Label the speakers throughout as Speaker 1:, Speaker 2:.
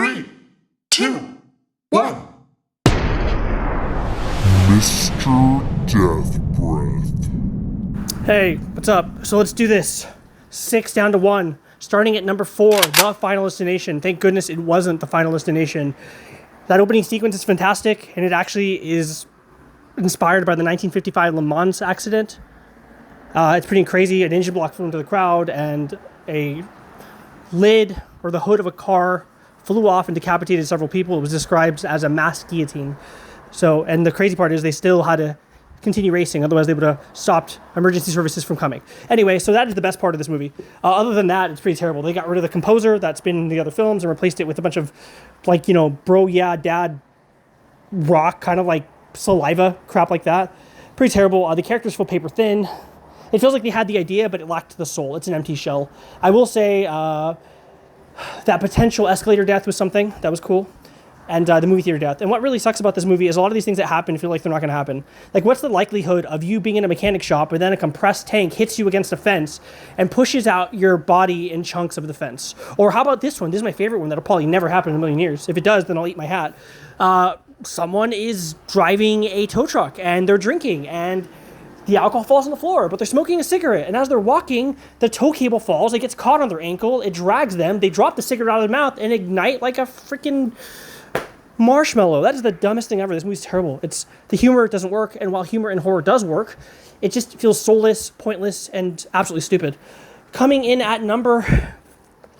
Speaker 1: 3, 2, 1. Mr. Death Breath.
Speaker 2: Hey, what's up? So let's do this. 6 down to 1. Starting at number 4, The Final Destination. Thank goodness it wasn't The Final Destination. That opening sequence is fantastic, and it actually is inspired by the 1955 Le Mans accident. It's pretty crazy. An engine block flew into the crowd, and a lid or the hood of a car flew off and decapitated several people. It was described as a mass guillotine. So, and the crazy part is they still had to continue racing, otherwise they would have stopped emergency services from coming. Anyway, so that is the best part of this movie. Other than that, it's pretty terrible. They got rid of the composer that's been in the other films and replaced it with a bunch of, like, you know, bro, yeah, dad, rock, kind of like saliva, crap like that. Pretty terrible. The characters feel paper thin. It feels like they had the idea, but it lacked the soul. It's an empty shell. I will say that potential escalator death was something that was cool. And the movie theater death. And what really sucks about this movie is a lot of these things that happen feel like they're not going to happen. Like, what's the likelihood of you being in a mechanic shop and then a compressed tank hits you against a fence and pushes out your body in chunks of the fence? Or how about this one? This is my favorite one that'll probably never happen in a million years. If it does, then I'll eat my hat. Someone is driving a tow truck and they're drinking and the alcohol falls on the floor, but they're smoking a cigarette. And as they're walking, the tow cable falls. It gets caught on their ankle. It drags them. They drop the cigarette out of their mouth and ignite like a freaking marshmallow. That is the dumbest thing ever. This movie's terrible. The humor doesn't work, and while humor in horror does work, it just feels soulless, pointless, and absolutely stupid. Coming in at number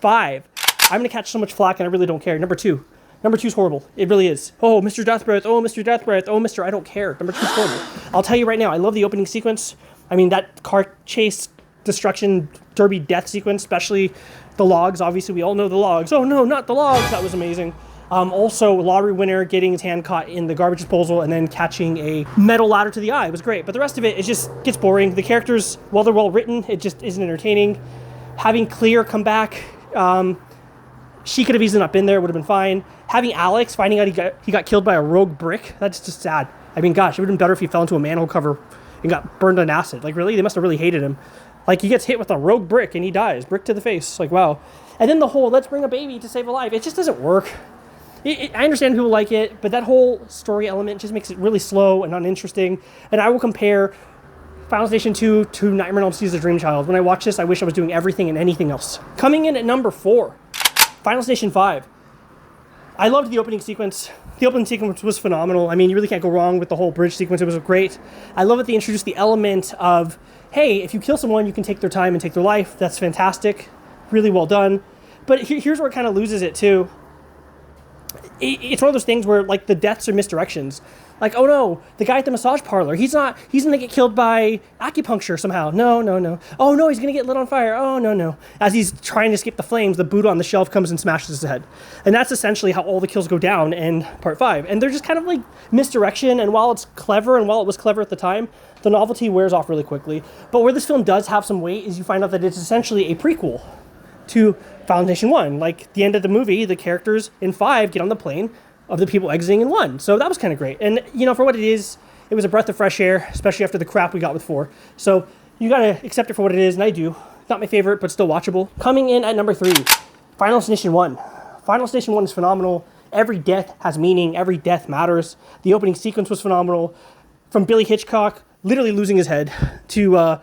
Speaker 2: 5, I'm going to catch so much flack, and I really don't care. Number 2. Number 2 is horrible. It really is. Oh, Mr. Death Breath. Oh, Mr. Death Breath. Oh, Mr. I don't care. Number 2 is horrible. I'll tell you right now, I love the opening sequence. I mean, that car chase, destruction, derby death sequence, especially the logs. Obviously, we all know the logs. Oh, no, not the logs. That was amazing. Also, lottery winner getting his hand caught in the garbage disposal and then catching a metal ladder to the eye was great. But the rest of it just gets boring. The characters, while they're well written, it just isn't entertaining. Having Clear come back, she could have easily not been there. Would have been fine. Having Alex finding out he got killed by a rogue brick, that's just sad. I mean, gosh, it would have been better if he fell into a manhole cover and got burned on acid. Like, really? They must have really hated him. Like, he gets hit with a rogue brick and he dies. Brick to the face. Like, wow. And then the whole, let's bring a baby to save a life. It just doesn't work. I understand people like it, but that whole story element just makes it really slow and uninteresting. And I will compare Final Destination 2 to Nightmare on Elm Street's Dream Child. When I watch this, I wish I was doing everything and anything else. Coming in at number 4, Final Destination 5. I loved the opening sequence. The opening sequence was phenomenal. I mean, you really can't go wrong with the whole bridge sequence. It was great. I love that they introduced the element of, hey, if you kill someone, you can take their time and take their life. That's fantastic. Really well done. But here's where it kind of loses it, too. It's one of those things where, like, the deaths are misdirections. Like, oh no, the guy at the massage parlor, he's gonna get killed by acupuncture somehow. No. Oh no, he's gonna get lit on fire. Oh no. As he's trying to escape the flames, the Buddha on the shelf comes and smashes his head. And that's essentially how all the kills go down in part 5. And they're just kind of like misdirection, and while it's clever, and while it was clever at the time, the novelty wears off really quickly. But where this film does have some weight is you find out that it's essentially a prequel to Final Destination 1. Like, the end of the movie, the characters in 5 get on the plane of the people exiting in 1. So that was kind of great. And, you know, for what it is, it was a breath of fresh air, especially after the crap we got with 4. So you gotta accept it for what it is, and I do. Not my favorite, but still watchable. Coming in at number 3, Final Destination 1. Final Destination 1 is phenomenal. Every death has meaning. Every death matters. The opening sequence was phenomenal. From Billy Hitchcock literally losing his head to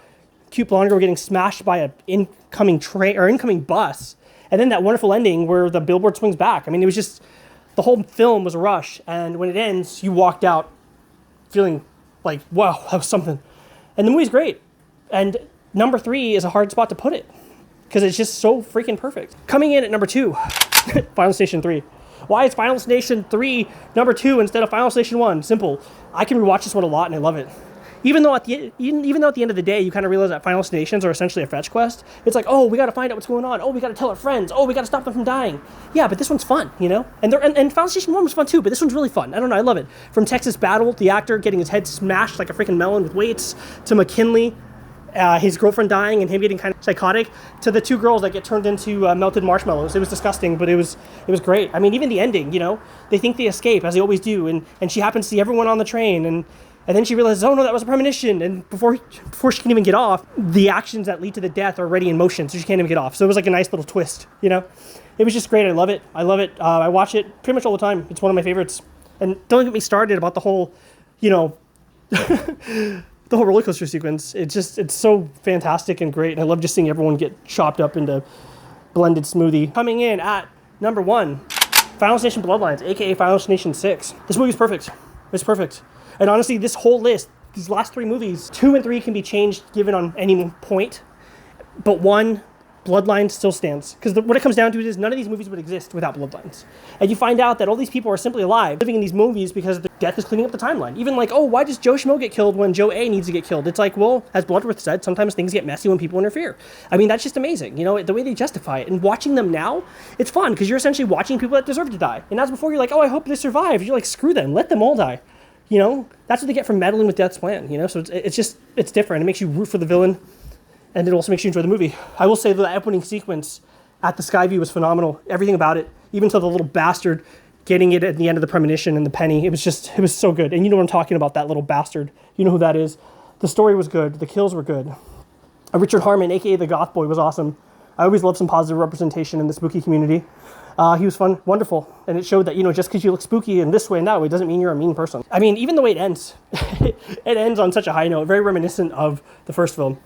Speaker 2: cute blonde girl getting smashed by an incoming train or incoming bus, and then that wonderful ending where the billboard swings back. I mean, it was just, the whole film was a rush, and when it ends, you walked out feeling like, wow, that was something. And the movie's great. And number 3 is a hard spot to put it because it's just so freaking perfect. Coming in at number 2, Final Destination 3. Why is Final Destination 3 number 2 instead of Final Destination 1? Simple. I can rewatch this one a lot and I love it. Even though at the end of the day, you kind of realize that Final Destinations are essentially a fetch quest. It's like, oh, we got to find out what's going on. Oh, we got to tell our friends. Oh, we got to stop them from dying. Yeah, but this one's fun, you know? And Final Destination 1 was fun too, but this one's really fun. I don't know, I love it. From Texas Battle, the actor getting his head smashed like a freaking melon with weights, to McKinley, his girlfriend dying and him getting kind of psychotic, to the 2 girls that get turned into melted marshmallows. It was disgusting, but it was great. I mean, even the ending, you know? They think they escape, as they always do, and she happens to see everyone on the train, and then she realizes, oh no, that was a premonition. And before she can even get off, the actions that lead to the death are already in motion, so she can't even get off. So it was like a nice little twist, you know? It was just great. I love it. I love it. I watch it pretty much all the time. It's one of my favorites. And don't get me started about the whole, you know, the whole roller coaster sequence. It's so fantastic and great. And I love just seeing everyone get chopped up into blended smoothie. Coming in at number 1, Final Destination Bloodlines, aka Final Destination 6. This movie's perfect. It's perfect. And honestly, this whole list, these last 3 movies, 2 and 3 can be changed given on any point, but 1, Bloodlines still stands. Because what it comes down to is none of these movies would exist without Bloodlines. And you find out that all these people are simply alive, living in these movies because their death is cleaning up the timeline. Even like, oh, why does Joe Schmo get killed when Joe A needs to get killed? It's like, well, as Bloodworth said, sometimes things get messy when people interfere. I mean, that's just amazing. You know, the way they justify it. And watching them now, it's fun because you're essentially watching people that deserve to die. And that's before you're like, oh, I hope they survive. You're like, screw them. Let them all die. You know, that's what they get from meddling with Death's plan, you know? So it's different. It makes you root for the villain. And it also makes you enjoy the movie. I will say the opening sequence at the Skyview was phenomenal. Everything about it, even to the little bastard getting it at the end of the premonition and the penny. It was so good. And you know what I'm talking about, that little bastard. You know who that is. The story was good. The kills were good. Richard Harmon, a.k.a. the Goth Boy, was awesome. I always love some positive representation in the spooky community. He was fun, wonderful. And it showed that, you know, just because you look spooky in this way and that way doesn't mean you're a mean person. I mean, even the way it ends, it ends on such a high note, very reminiscent of the first film.